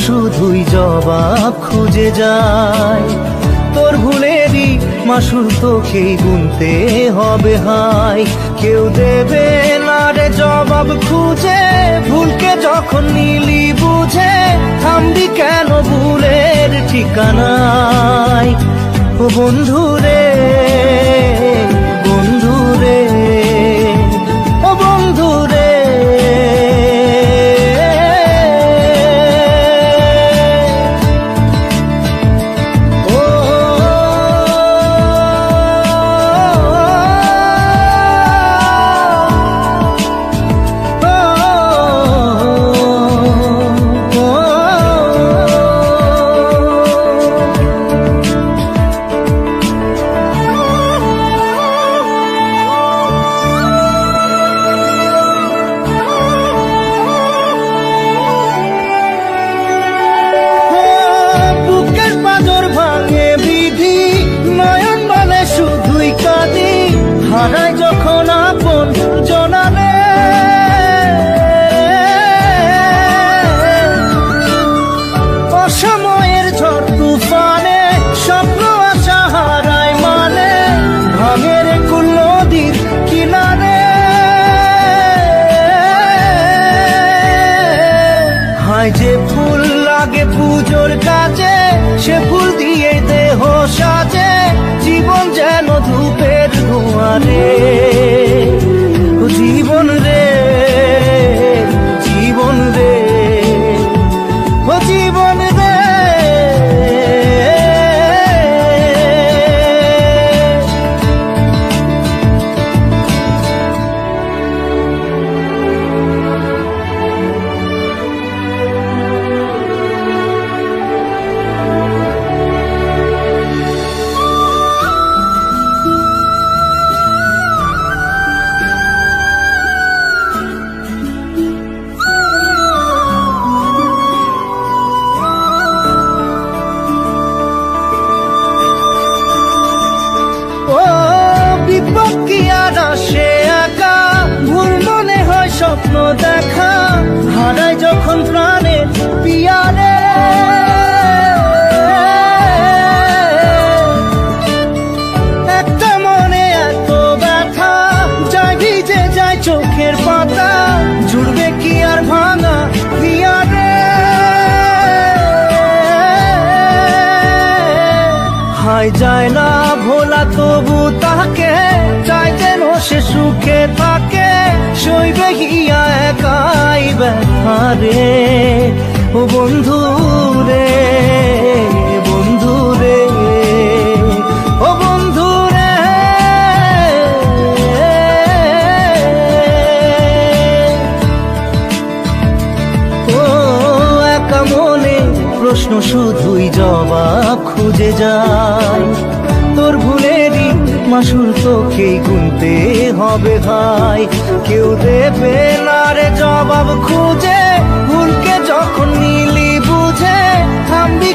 শুধুই জবাব খুঁজে যায়। তোর ভুলেরই মাসুল তোকেই গুনতে হবে হায়। কেউ দেবে না রে জবাব খুঁজে, ভুলকে যখন নিলি বুঝে থামবি কেন ভুলের ঠিকানায়। ও বন্ধু রে, বন্ধু রে, ও বন্ধু রে। হারাই যখন আপন জনারে, অসময়ের ঝড় তুফানে স্বপ্ন আশা হারায় মানে, ভাঙের কুল নদীর কিনারে। হায় যে ফুল লাগে পুজোর কাছে, সে ফুল দিয়ে দেহ সাজে, জীবন যেন ধূপের ধোঁয়ারে। ও জীবন রে, জীবন রে, ও জীবন রে। সে একা ভুল মনে হয় স্বপ্ন দেখা, হারাই যখন প্রাণের পিয়ারে। একটা মনে এত ব্যথা যায় ভিজে যায় চোখের পাতা, জুড়বে কি আর ভাঙা পিয়ারে। হায় যায় না ভোলা তবু তাকে চাই যেন সে সুখে থাকে, সইবে গিয়া একাই ব্যথা রে। ও বন্ধু রে, বন্ধু রে, ও বন্ধু রে। ও একা মনে প্রশ্ন শুধুই জবাব খুঁজে যায়। তোর ভুলেরই মাসুল তোকেই গুনতে হবে ভাই। কেউ দেবে না রে জবাব খুঁজে, ভুলকে যখন নিলি বুঝে থামবি